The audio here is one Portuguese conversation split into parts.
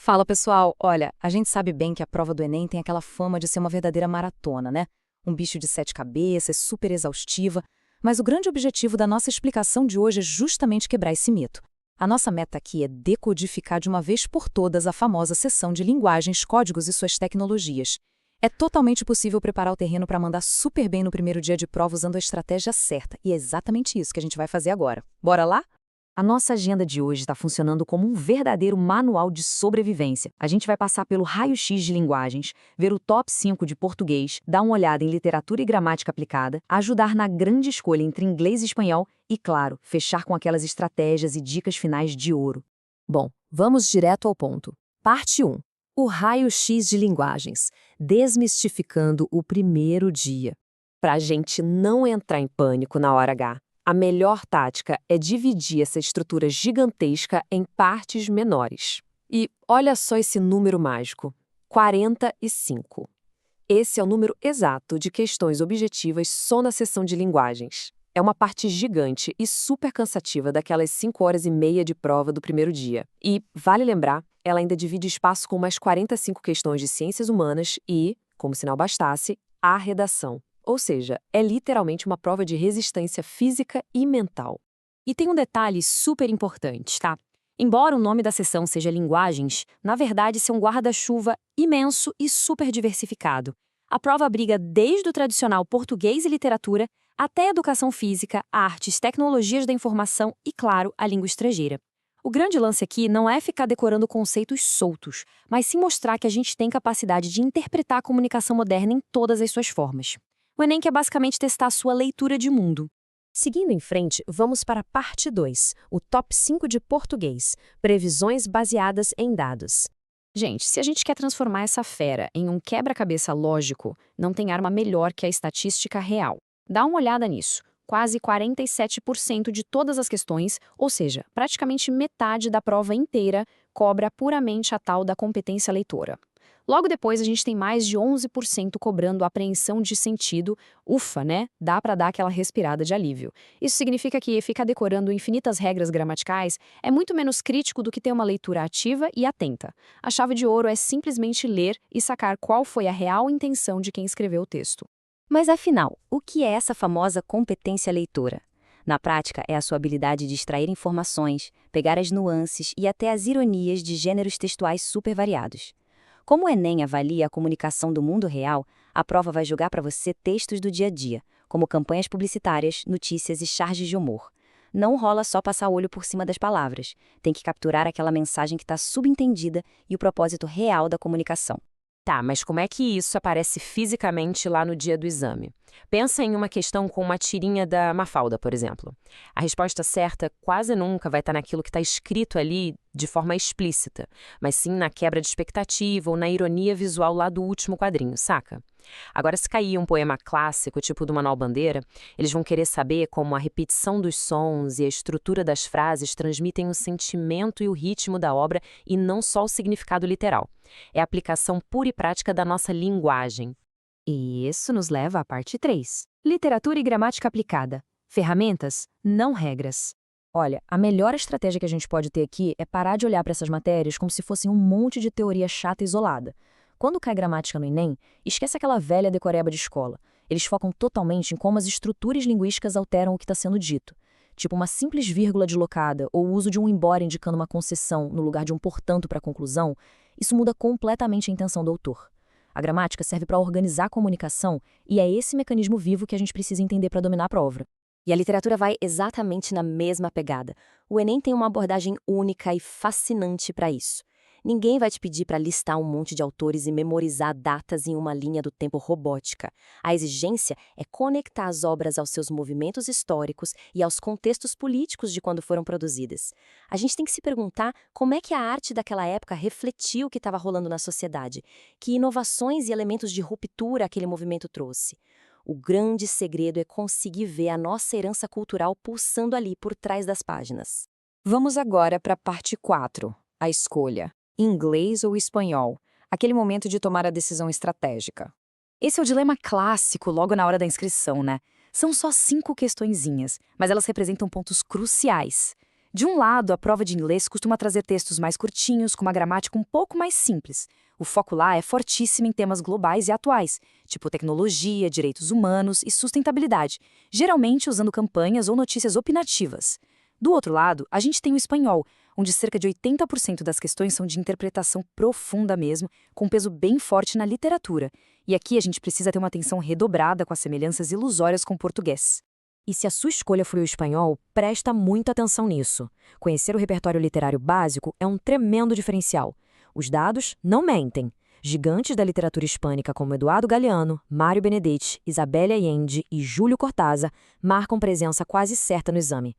Fala, pessoal. Olha, a gente sabe bem que a prova do Enem tem aquela fama de ser uma verdadeira maratona, né? Um bicho de sete cabeças, super exaustiva. Mas o grande objetivo da nossa explicação de hoje é justamente quebrar esse mito. A nossa meta aqui é decodificar de uma vez por todas a famosa seção de linguagens, códigos e suas tecnologias. É totalmente possível preparar o terreno para mandar super bem no primeiro dia de prova usando a estratégia certa. E é exatamente isso que a gente vai fazer agora. Bora lá? A nossa agenda de hoje está funcionando como um verdadeiro manual de sobrevivência. A gente vai passar pelo raio-x de linguagens, ver o top 5 de português, dar uma olhada em literatura e gramática aplicada, ajudar na grande escolha entre inglês e espanhol e, claro, fechar com aquelas estratégias e dicas finais de ouro. Bom, vamos direto ao ponto. Parte 1. O raio-x de linguagens, desmistificando o primeiro dia. Para a gente não entrar em pânico na hora H, a melhor tática é dividir essa estrutura gigantesca em partes menores. E olha só esse número mágico: 45. Esse é o número exato de questões objetivas só na seção de linguagens. É uma parte gigante e super cansativa daquelas 5 horas e meia de prova do primeiro dia. E, vale lembrar, ela ainda divide espaço com mais 45 questões de ciências humanas e, como se não bastasse, a redação. Ou seja, é literalmente uma prova de resistência física e mental. E tem um detalhe super importante, tá? Embora o nome da sessão seja Linguagens, na verdade isso é um guarda-chuva imenso e super diversificado. A prova abriga desde o tradicional português e literatura até educação física, artes, tecnologias da informação e, claro, a língua estrangeira. O grande lance aqui não é ficar decorando conceitos soltos, mas sim mostrar que a gente tem capacidade de interpretar a comunicação moderna em todas as suas formas. O Enem quer basicamente testar a sua leitura de mundo. Seguindo em frente, vamos para a parte 2, o top 5 de português, previsões baseadas em dados. Gente, se a gente quer transformar essa fera em um quebra-cabeça lógico, não tem arma melhor que a estatística real. Dá uma olhada nisso. Quase 47% de todas as questões, ou seja, praticamente metade da prova inteira, cobra puramente a tal da competência leitora. Logo depois, a gente tem mais de 11% cobrando apreensão de sentido. Ufa, né? Dá para dar aquela respirada de alívio. Isso significa que ficar decorando infinitas regras gramaticais é muito menos crítico do que ter uma leitura ativa e atenta. A chave de ouro é simplesmente ler e sacar qual foi a real intenção de quem escreveu o texto. Mas afinal, o que é essa famosa competência leitora? Na prática, é a sua habilidade de extrair informações, pegar as nuances e até as ironias de gêneros textuais super variados. Como o Enem avalia a comunicação do mundo real, a prova vai jogar para você textos do dia a dia, como campanhas publicitárias, notícias e charges de humor. Não rola só passar o olho por cima das palavras, tem que capturar aquela mensagem que está subentendida e o propósito real da comunicação. Tá, mas como é que isso aparece fisicamente lá no dia do exame? Pensa em uma questão com uma tirinha da Mafalda, por exemplo. A resposta certa quase nunca vai estar naquilo que está escrito ali de forma explícita, mas sim na quebra de expectativa ou na ironia visual lá do último quadrinho, saca? Agora, se cair um poema clássico, tipo do Manuel Bandeira, eles vão querer saber como a repetição dos sons e a estrutura das frases transmitem o sentimento e o ritmo da obra e não só o significado literal. É a aplicação pura e prática da nossa linguagem. E isso nos leva à parte 3. Literatura e gramática aplicada. Ferramentas, não regras. Olha, a melhor estratégia que a gente pode ter aqui é parar de olhar para essas matérias como se fossem um monte de teoria chata e isolada. Quando cai gramática no Enem, esquece aquela velha decoreba de escola. Eles focam totalmente em como as estruturas linguísticas alteram o que está sendo dito. Tipo uma simples vírgula deslocada ou o uso de um embora indicando uma concessão no lugar de um portanto para a conclusão, isso muda completamente a intenção do autor. A gramática serve para organizar a comunicação e é esse mecanismo vivo que a gente precisa entender para dominar a prova. E a literatura vai exatamente na mesma pegada. O Enem tem uma abordagem única e fascinante para isso. Ninguém vai te pedir para listar um monte de autores e memorizar datas em uma linha do tempo robótica. A exigência é conectar as obras aos seus movimentos históricos e aos contextos políticos de quando foram produzidas. A gente tem que se perguntar como é que a arte daquela época refletiu o que estava rolando na sociedade, que inovações e elementos de ruptura aquele movimento trouxe. O grande segredo é conseguir ver a nossa herança cultural pulsando ali por trás das páginas. Vamos agora para a parte 4, a escolha. Inglês ou espanhol, aquele momento de tomar a decisão estratégica. Esse é o dilema clássico logo na hora da inscrição, né? São só 5 questõezinhas, mas elas representam pontos cruciais. De um lado, a prova de inglês costuma trazer textos mais curtinhos, com uma gramática um pouco mais simples. O foco lá é fortíssimo em temas globais e atuais, tipo tecnologia, direitos humanos e sustentabilidade, geralmente usando campanhas ou notícias opinativas. Do outro lado, a gente tem o espanhol, onde cerca de 80% das questões são de interpretação profunda mesmo, com peso bem forte na literatura. E aqui a gente precisa ter uma atenção redobrada com as semelhanças ilusórias com o português. E se a sua escolha for o espanhol, presta muita atenção nisso. Conhecer o repertório literário básico é um tremendo diferencial. Os dados não mentem. Gigantes da literatura hispânica como Eduardo Galeano, Mário Benedetti, Isabel Allende e Júlio Cortázar marcam presença quase certa no exame.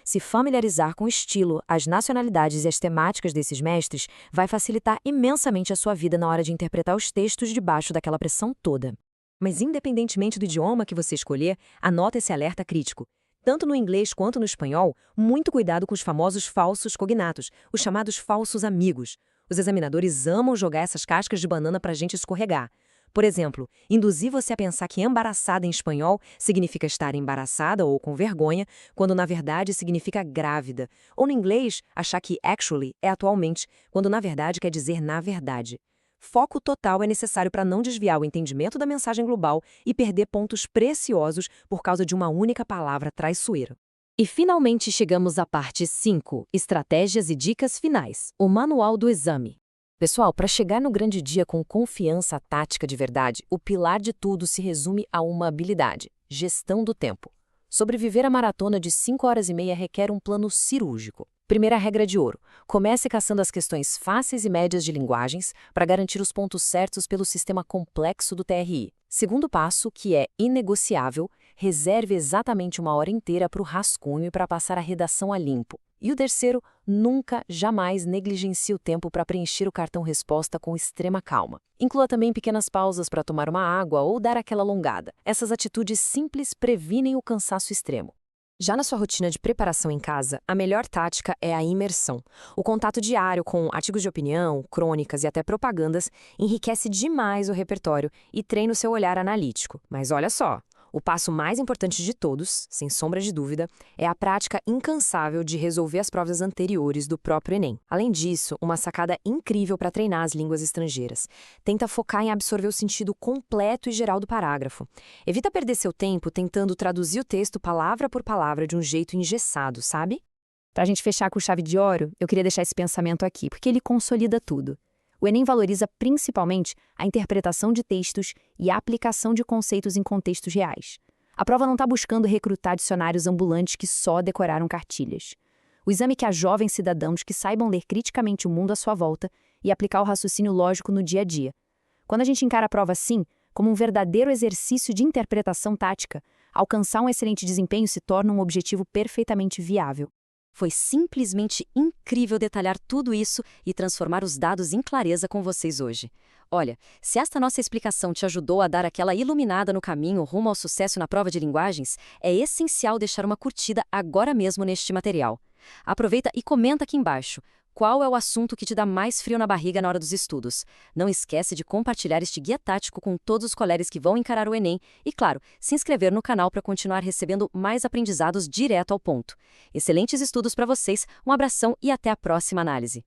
Se familiarizar com o estilo, as nacionalidades e as temáticas desses mestres vai facilitar imensamente a sua vida na hora de interpretar os textos debaixo daquela pressão toda. Mas independentemente do idioma que você escolher, anota esse alerta crítico. Tanto no inglês quanto no espanhol, muito cuidado com os famosos falsos cognatos, os chamados falsos amigos. Os examinadores amam jogar essas cascas de banana para a gente escorregar. Por exemplo, induzir você a pensar que embaraçada em espanhol significa estar embaraçada ou com vergonha, quando na verdade significa grávida. Ou no inglês, achar que actually é atualmente, quando na verdade quer dizer na verdade. Foco total é necessário para não desviar o entendimento da mensagem global e perder pontos preciosos por causa de uma única palavra traiçoeira. E finalmente chegamos à parte 5, estratégias e dicas finais, o manual do exame. Pessoal, para chegar no grande dia com confiança tática de verdade, o pilar de tudo se resume a uma habilidade: gestão do tempo. Sobreviver à maratona de 5 horas e meia requer um plano cirúrgico. Primeira regra de ouro: comece caçando as questões fáceis e médias de linguagens para garantir os pontos certos pelo sistema complexo do TRI. Segundo passo, que é inegociável, reserve exatamente 1 hora inteira para o rascunho e para passar a redação a limpo. E o terceiro, nunca, jamais negligencie o tempo para preencher o cartão resposta com extrema calma. Inclua também pequenas pausas para tomar uma água ou dar aquela alongada. Essas atitudes simples previnem o cansaço extremo. Já na sua rotina de preparação em casa, a melhor tática é a imersão. O contato diário com artigos de opinião, crônicas e até propagandas enriquece demais o repertório e treina o seu olhar analítico. Mas olha só! O passo mais importante de todos, sem sombra de dúvida, é a prática incansável de resolver as provas anteriores do próprio Enem. Além disso, uma sacada incrível para treinar as línguas estrangeiras. Tenta focar em absorver o sentido completo e geral do parágrafo. Evita perder seu tempo tentando traduzir o texto palavra por palavra de um jeito engessado, sabe? Para a gente fechar com chave de ouro, eu queria deixar esse pensamento aqui, porque ele consolida tudo. O Enem valoriza principalmente a interpretação de textos e a aplicação de conceitos em contextos reais. A prova não está buscando recrutar dicionários ambulantes que só decoraram cartilhas. O exame quer jovens cidadãos que saibam ler criticamente o mundo à sua volta e aplicar o raciocínio lógico no dia a dia. Quando a gente encara a prova assim, como um verdadeiro exercício de interpretação tática, alcançar um excelente desempenho se torna um objetivo perfeitamente viável. Foi simplesmente incrível detalhar tudo isso e transformar os dados em clareza com vocês hoje. Olha, se esta nossa explicação te ajudou a dar aquela iluminada no caminho rumo ao sucesso na prova de linguagens, é essencial deixar uma curtida agora mesmo neste material. Aproveita e comenta aqui embaixo. Qual é o assunto que te dá mais frio na barriga na hora dos estudos? Não esquece de compartilhar este guia tático com todos os colegas que vão encarar o Enem e, claro, se inscrever no canal para continuar recebendo mais aprendizados direto ao ponto. Excelentes estudos para vocês, um abração e até a próxima análise.